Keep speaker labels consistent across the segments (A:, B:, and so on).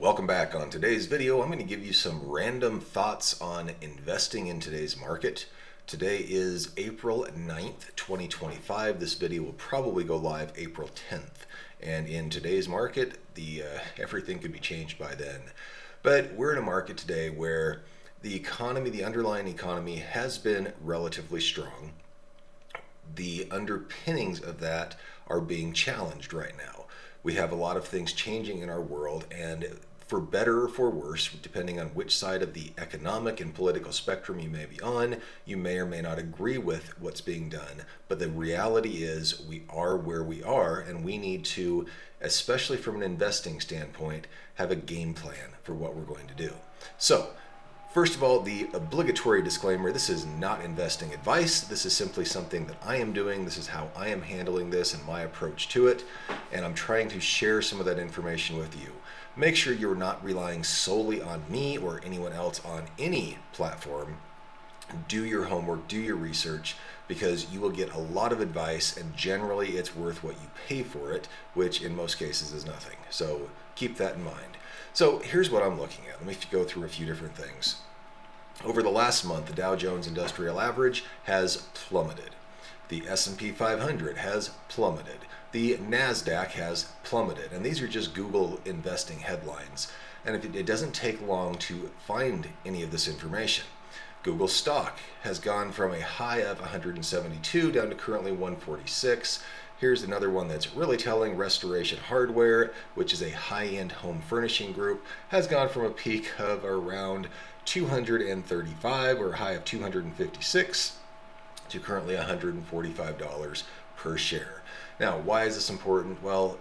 A: Welcome back. On today's video, I'm going to give you some random thoughts on investing in today's market. Today is April 9th, 2025. This video will probably go live April 10th. And in today's market, everything could be changed by then. But we're in a market today where the economy, the underlying economy, has been relatively strong. The underpinnings of that are being challenged right now. We have a lot of things changing in our world, and for better or for worse, depending on which side of the economic and political spectrum you may be on, you may or may not agree with what's being done. But the reality is we are where we are, and we need to, especially from an investing standpoint, have a game plan for what we're going to do. So, first of all, the obligatory disclaimer: this is not investing advice. This is simply something that I am doing. This is how I am handling this and my approach to it. And I'm trying to share some of that information with you. Make sure you're not relying solely on me or anyone else on any platform. Do your homework, do your research, because you will get a lot of advice, and generally it's worth what you pay for it, which in most cases is nothing. So keep that in mind. So here's what I'm looking at. Let me go through a few different things. Over the last month, the Dow Jones Industrial Average has plummeted. The S&P 500 has plummeted. The NASDAQ has plummeted. And these are just Google investing headlines. And it doesn't take long to find any of this information. Google stock has gone from a high of 172 down to currently 146. Here's another one that's really telling. Restoration Hardware, which is a high-end home furnishing group, has gone from a peak of around 235 or a high of 256 to currently $145 per share. Now, why is this important? Well,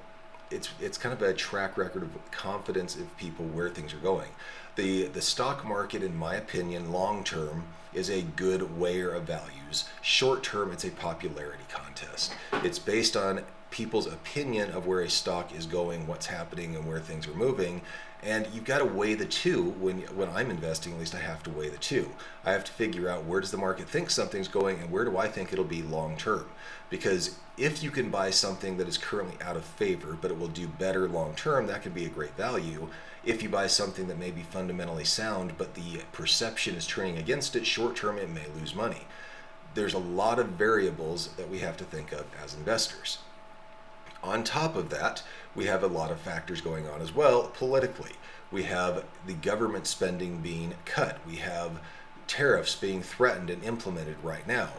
A: it's kind of a track record of confidence of people where things are going. The stock market, in my opinion, long term is a good weigher of values. Short term, it's a popularity contest. It's based on people's opinion of where a stock is going, what's happening, and where things are moving. And you've got to weigh the two. When I'm investing, at least I have to weigh the two. I have to figure out, where does the market think something's going, and where do I think it'll be long term? Because if you can buy something that is currently out of favor, but it will do better long term, that could be a great value. If you buy something that may be fundamentally sound, but the perception is turning against it, short term it may lose money. There's a lot of variables that we have to think of as investors. On top of that, we have a lot of factors going on as well politically. We have the government spending being cut. We have tariffs being threatened and implemented right now.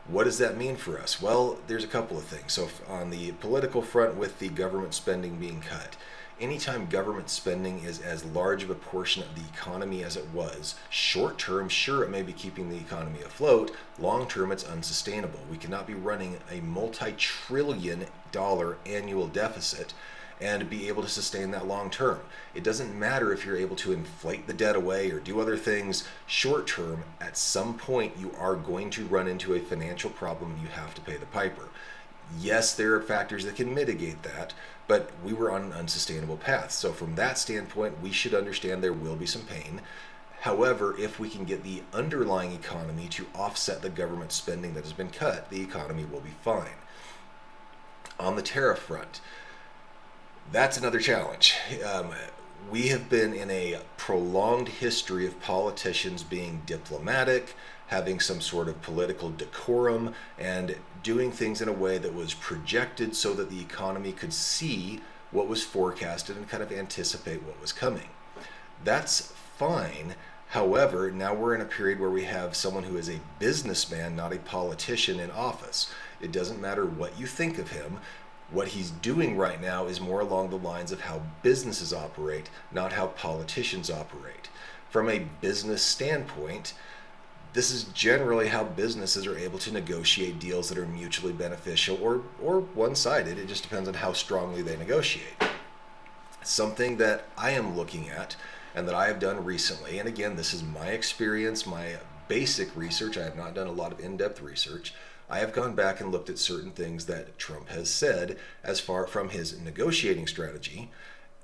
A: What does that mean for us? Well, there's a couple of things. So on the political front, with the government spending being cut, anytime government spending is as large of a portion of the economy as it was, short term, sure, it may be keeping the economy afloat. Long term, it's unsustainable. We cannot be running a multi-trillion-dollar annual deficit and be able to sustain that long term. It doesn't matter if you're able to inflate the debt away or do other things. Short term, at some point, you are going to run into a financial problem and you have to pay the piper. Yes, there are factors that can mitigate that, but we were on an unsustainable path. So from that standpoint, we should understand there will be some pain. However, if we can get the underlying economy to offset the government spending that has been cut, the economy will be fine. On the tariff front, that's another challenge. We have been in a prolonged history of politicians being diplomatic, having some sort of political decorum, and doing things in a way that was projected so that the economy could see what was forecasted and kind of anticipate what was coming. That's fine. However, now we're in a period where we have someone who is a businessman, not a politician, in office. It doesn't matter what you think of him. What he's doing right now is more along the lines of how businesses operate, not how politicians operate. From a business standpoint, this is generally how businesses are able to negotiate deals that are mutually beneficial or one-sided. It just depends on how strongly they negotiate. Something that I am looking at and that I have done recently, and again, this is my experience, my basic research. I have not done a lot of in-depth research. I have gone back and looked at certain things that Trump has said as far from his negotiating strategy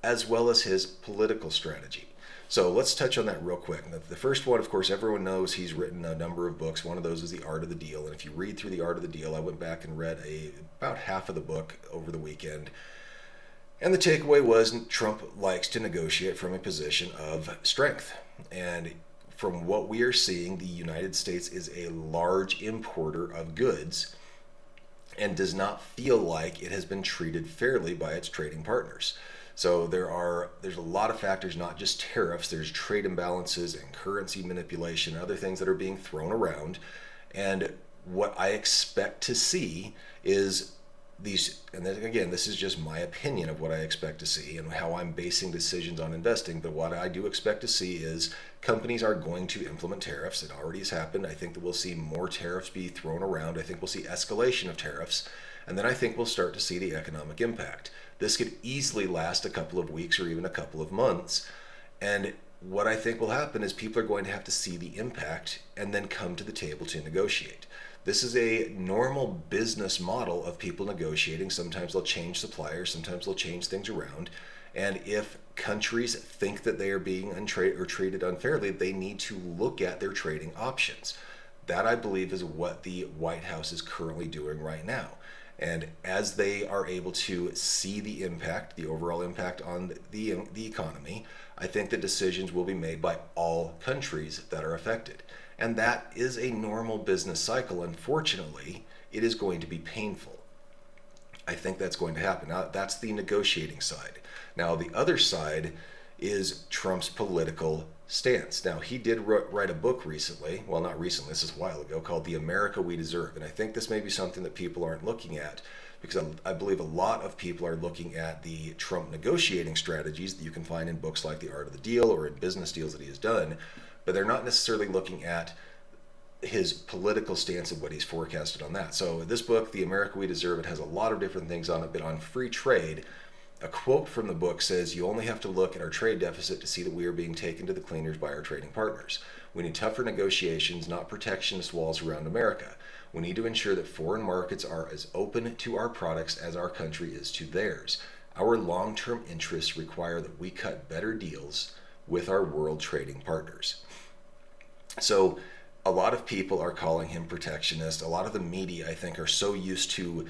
A: as well as his political strategy. So let's touch on that real quick. The first one, of course, everyone knows he's written a number of books. One of those is The Art of the Deal. And if you read through The Art of the Deal, I went back and read about half of the book over the weekend. And the takeaway was Trump likes to negotiate from a position of strength. And from what we are seeing, the United States is a large importer of goods and does not feel like it has been treated fairly by its trading partners. So there's a lot of factors, not just tariffs. There's trade imbalances and currency manipulation, and other things that are being thrown around. And what I expect to see is these, and then again, this is just my opinion of what I expect to see and how I'm basing decisions on investing. But what I do expect to see is companies are going to implement tariffs. It already has happened. I think that we'll see more tariffs be thrown around. I think we'll see escalation of tariffs. And then I think we'll start to see the economic impact. This could easily last a couple of weeks or even a couple of months. And what I think will happen is people are going to have to see the impact and then come to the table to negotiate. This is a normal business model of people negotiating. Sometimes they'll change suppliers, sometimes they'll change things around. And if countries think that they are being treated unfairly, they need to look at their trading options. That, I believe, is what the White House is currently doing right now. And as they are able to see the impact, the overall impact on the economy, I think that decisions will be made by all countries that are affected. And that is a normal business cycle. Unfortunately, it is going to be painful. I think that's going to happen. Now, that's the negotiating side. Now, the other side is Trump's political stance. Now, he did write a book recently, well, not recently, this is a while ago, called The America We Deserve. And I think this may be something that people aren't looking at, because I believe a lot of people are looking at the Trump negotiating strategies that you can find in books like The Art of the Deal or in business deals that he has done, but they're not necessarily looking at his political stance of what he's forecasted on that. So this book, The America We Deserve, it has a lot of different things on it, but on free trade, a quote from the book says, "You only have to look at our trade deficit to see that we are being taken to the cleaners by our trading partners. We need tougher negotiations, not protectionist walls around America. We need to ensure that foreign markets are as open to our products as our country is to theirs. Our long-term interests require that we cut better deals with our world trading partners." So a lot of people are calling him protectionist. A lot of the media, I think, are so used to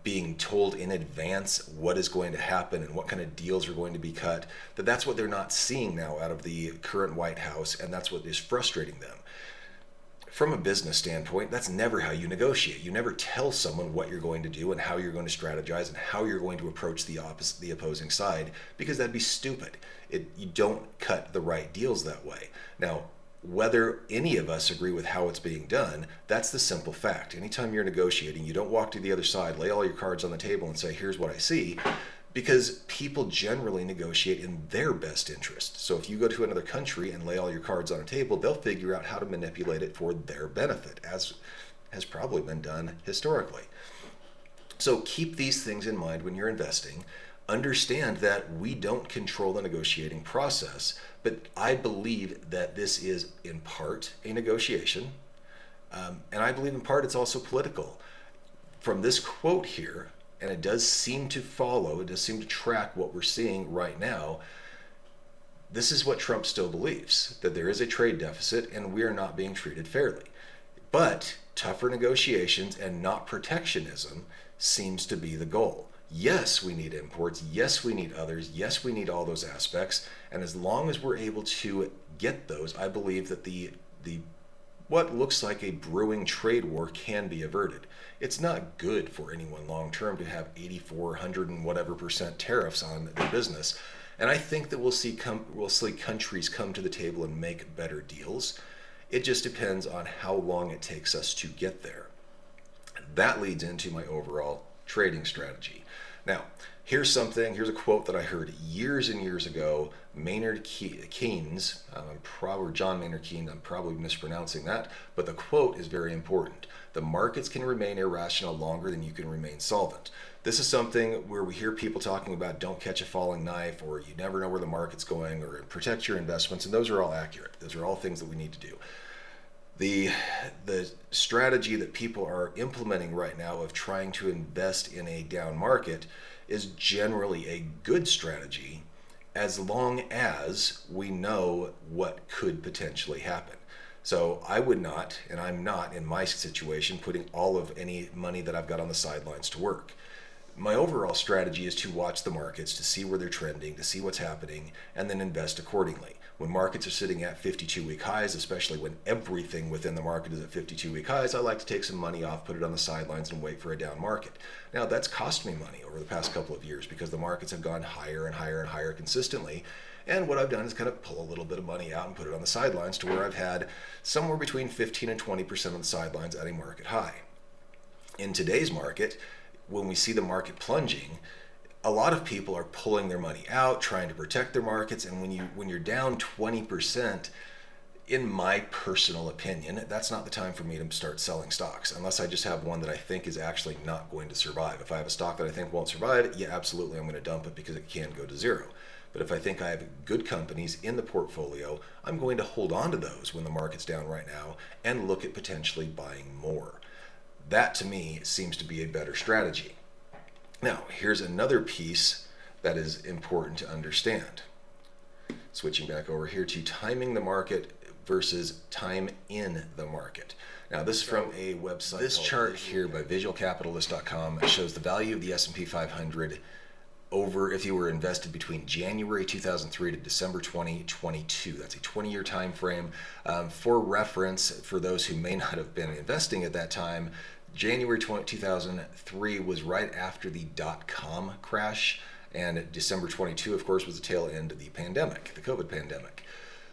A: being told in advance what is going to happen and what kind of deals are going to be cut, that's what they're not seeing now out of the current White House, and that's what is frustrating them. From a business standpoint, that's never how you negotiate. You never tell someone what you're going to do and how you're going to strategize and how you're going to approach the opposing side, because that'd be stupid. You don't cut the right deals that way. Now, whether any of us agree with how it's being done, that's the simple fact. Anytime you're negotiating, you don't walk to the other side, lay all your cards on the table and say, here's what I see, because people generally negotiate in their best interest. So if you go to another country and lay all your cards on a table, they'll figure out how to manipulate it for their benefit, as has probably been done historically. So keep these things in mind when you're investing. Understand that we don't control the negotiating process, but I believe that this is in part a negotiation, and I believe in part it's also political. From this quote here, and it does seem to track what we're seeing right now, this is what Trump still believes, that there is a trade deficit and we are not being treated fairly. But tougher negotiations and not protectionism seems to be the goal. Yes, we need imports. Yes, we need others. Yes, we need all those aspects. And as long as we're able to get those, I believe that the what looks like a brewing trade war can be averted. It's not good for anyone long term to have 8400 and whatever percent tariffs on their business. And I think that we'll see countries come to the table and make better deals. It just depends on how long it takes us to get there. That leads into my overall trading strategy. Now, here's a quote that I heard years and years ago. Maynard Keynes, or John Maynard Keynes, I'm probably mispronouncing that, but the quote is very important. The markets can remain irrational longer than you can remain solvent. This is something where we hear people talking about don't catch a falling knife, or you never know where the market's going, or protect your investments, and those are all accurate. Those are all things that we need to do. The strategy that people are implementing right now of trying to invest in a down market is generally a good strategy, as long as we know what could potentially happen. So I would not, and I'm not in my situation, putting all of any money that I've got on the sidelines to work. my overall strategy is to watch the markets, to see where they're trending, to see what's happening, and then invest accordingly. When markets are sitting at 52-week highs, especially when everything within the market is at 52-week highs, I like to take some money off, put it on the sidelines, and wait for a down market. Now, that's cost me money over the past couple of years because the markets have gone higher and higher and higher consistently. And what I've done is kind of pull a little bit of money out and put it on the sidelines to where I've had somewhere between 15 and 20% of the sidelines at a market high. In today's market, when we see the market plunging, a lot of people are pulling their money out, trying to protect their markets, and when you're down 20%, in my personal opinion, that's not the time for me to start selling stocks, unless I just have one that I think is actually not going to survive. If I have a stock that I think won't survive, yeah, absolutely, I'm going to dump it because it can go to zero. But if I think I have good companies in the portfolio, I'm going to hold on to those when the market's down right now and look at potentially buying more. That, to me, seems to be a better strategy. Now, here's another piece that is important to understand. Switching back over here to timing the market versus time in the market. Now, this is from a website. This chart here by visualcapitalist.com shows the value of the S&P 500 over if you were invested between January 2003 to December 2022. That's a 20-year time frame. For reference, for those who may not have been investing at that time, January 2003 was right after the dot-com crash, and December 22, of course, was the tail end of the pandemic, the COVID pandemic.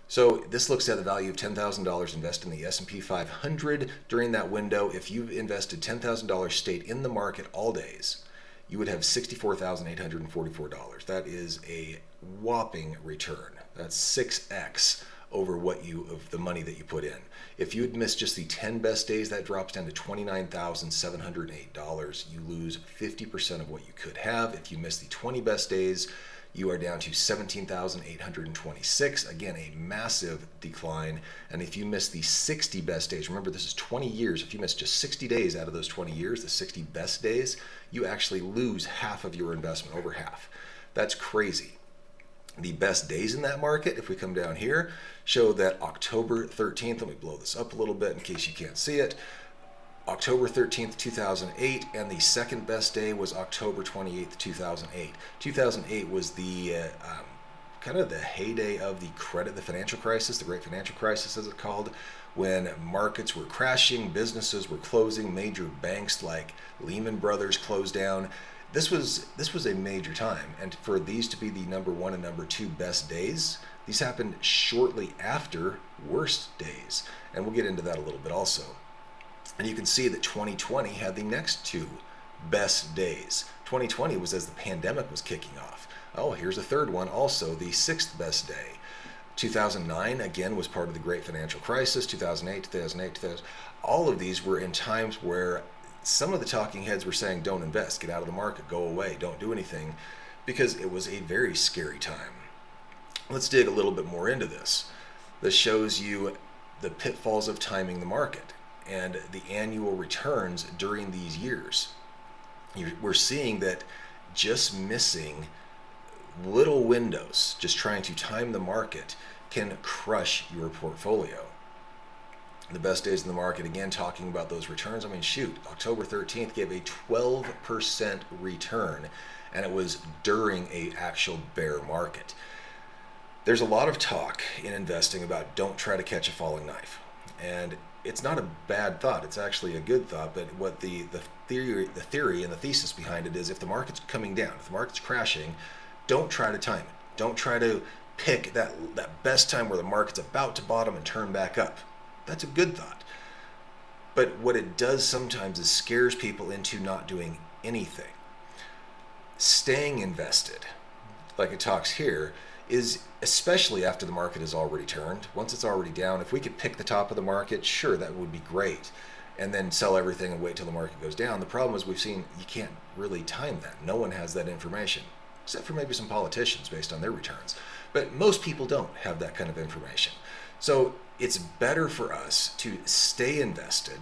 A: So this looks at the value of $10,000 invested in the S&P 500 during that window. If you've invested $10,000 stayed in the market all days, you would have $64,844. That is a whopping return. That's 6x over of the money that you put in. If you had missed just the 10 best days, that drops down to $29,708. You lose 50% of what you could have. If you miss the 20 best days, you are down to $17,826. Again, a massive decline. And if you miss the 60 best days, remember this is 20 years. If you miss just 60 days out of those 20 years, the 60 best days, you actually lose half of your investment, over half. That's crazy. The best days in that market, if we come down here, show that October 13th, let me blow this up a little bit in case you can't see it, October 13th, 2008, and the second best day was October 28th, 2008. 2008 was the kind of the heyday of the financial crisis, the Great Financial Crisis as it's called, when markets were crashing, businesses were closing, major banks like Lehman Brothers closed down. This was a major time, and for these to be the number one and number two best days, these happened shortly after worst days, and we'll get into that a little bit also. And you can see that 2020 had the next two best days. 2020 was as the pandemic was kicking off. Oh, here's a third one, also the sixth best day. 2009, again, was part of the Great Financial Crisis. 2008, all of these were in times where some of the talking heads were saying, don't invest, get out of the market, go away, don't do anything, because it was a very scary time. Let's dig a little bit more into this. This shows you the pitfalls of timing the market and the annual returns during these years. We're seeing that just missing little windows, just trying to time the market, can crush your portfolio. The best days in the market, again, talking about those returns. I mean, shoot, October 13th gave a 12% return, and it was during an actual bear market. There's a lot of talk in investing about don't try to catch a falling knife. And it's not a bad thought. It's actually a good thought. But what the theory and the thesis behind it is, if the market's coming down, if the market's crashing, don't try to time it. Don't try to pick that best time where the market's about to bottom and turn back up. That's a good thought. But what it does sometimes is scares people into not doing anything. Staying invested, like it talks here, is especially after the market has already turned. Once it's already down, if we could pick the top of the market, sure, that would be great. And then sell everything and wait till the market goes down. The problem is we've seen you can't really time that. No one has that information, except for maybe some politicians based on their returns. But most people don't have that kind of information. So it's better for us to stay invested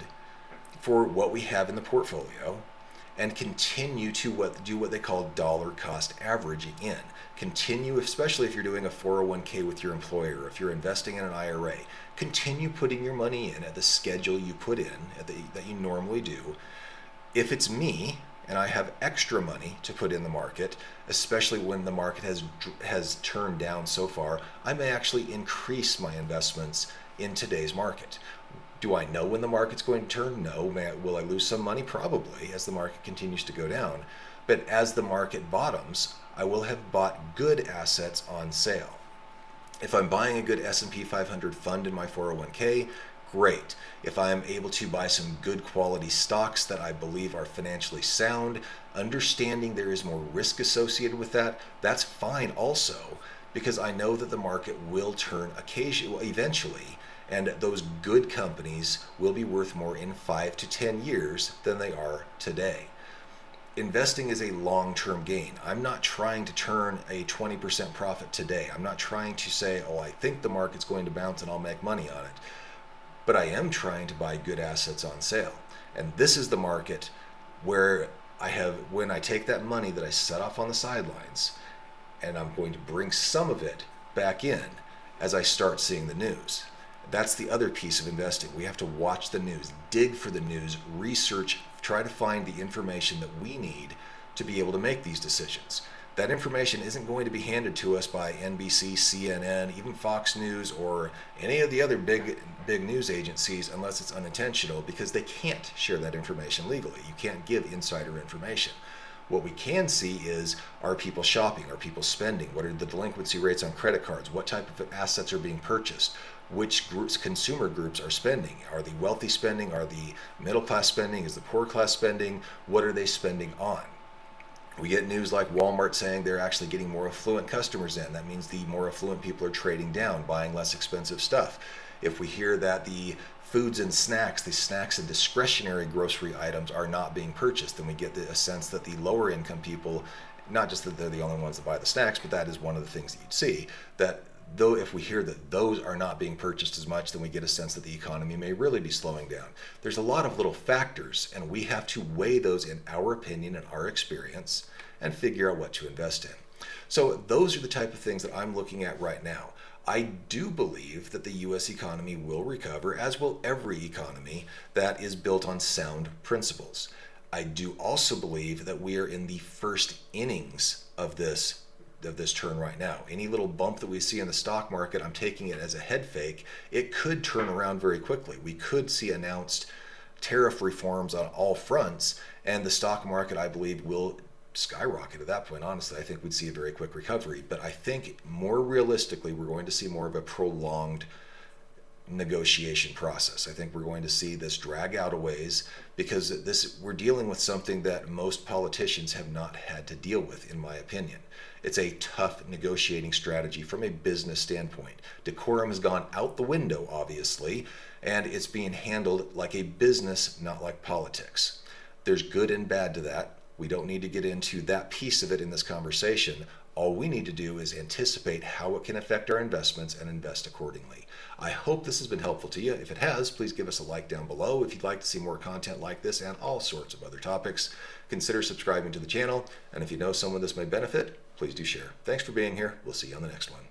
A: for what we have in the portfolio and continue to do what they call dollar cost averaging in. Continue, especially if you're doing a 401k with your employer, if you're investing in an IRA, continue putting your money in at the schedule you put in, that you normally do. If it's me, and I have extra money to put in the market, especially when the market has turned down so far, I may actually increase my investments in today's market. Do I know when the market's going to turn? No. Will I lose some money? Probably, as the market continues to go down. But as the market bottoms, I will have bought good assets on sale. If I'm buying a good S&P 500 fund in my 401k, great. If I am able to buy some good quality stocks that I believe are financially sound, understanding there is more risk associated with that, that's fine also, because I know that the market will turn eventually, and those good companies will be worth more in 5 to 10 years than they are today. Investing is a long-term gain. I'm not trying to turn a 20% profit today. I'm not trying to say, oh, I think the market's going to bounce and I'll make money on it. But I am trying to buy good assets on sale. And this is the market where when I take that money that I set off on the sidelines, and I'm going to bring some of it back in as I start seeing the news. That's the other piece of investing. We have to watch the news, dig for the news, research, try to find the information that we need to be able to make these decisions. That information isn't going to be handed to us by NBC, CNN, even Fox News, or any of the other big news agencies unless it's unintentional, because they can't share that information legally. You can't give insider information. What we can see is, are people shopping? Are people spending? What are the delinquency rates on credit cards? What type of assets are being purchased? Which groups, consumer groups, are spending? Are the wealthy spending? Are the middle class spending? Is the poor class spending? What are they spending on? We get news like Walmart saying they're actually getting more affluent customers in. That means the more affluent people are trading down, buying less expensive stuff. If we hear that the foods and snacks, the snacks and discretionary grocery items are not being purchased, then we get a sense that the lower income people, not just that they're the only ones that buy the snacks, but that is one of the things that you'd see, that though if we hear that those are not being purchased as much, then we get a sense that the economy may really be slowing down. There's a lot of little factors, and we have to weigh those in our opinion and our experience and figure out what to invest in. So those are the type of things that I'm looking at right now. I do believe that the U.S. economy will recover, as will every economy that is built on sound principles. I do also believe that we are in the first innings of this turn right now. Any little bump that we see in the stock market, I'm taking it as a head fake. It could turn around very quickly. We could see announced tariff reforms on all fronts, and the stock market, I believe, will skyrocket at that point. Honestly, I think we'd see a very quick recovery. But I think more realistically, we're going to see more of a prolonged negotiation process. I think we're going to see this drag out a ways, because we're dealing with something that most politicians have not had to deal with, in my opinion. It's a tough negotiating strategy from a business standpoint. Decorum has gone out the window, obviously, and it's being handled like a business, not like politics. There's good and bad to that. We don't need to get into that piece of it in this conversation. All we need to do is anticipate how it can affect our investments and invest accordingly. I hope this has been helpful to you. If it has, please give us a like down below. If you'd like to see more content like this and all sorts of other topics, consider subscribing to the channel. And if you know someone this may benefit, please do share. Thanks for being here. We'll see you on the next one.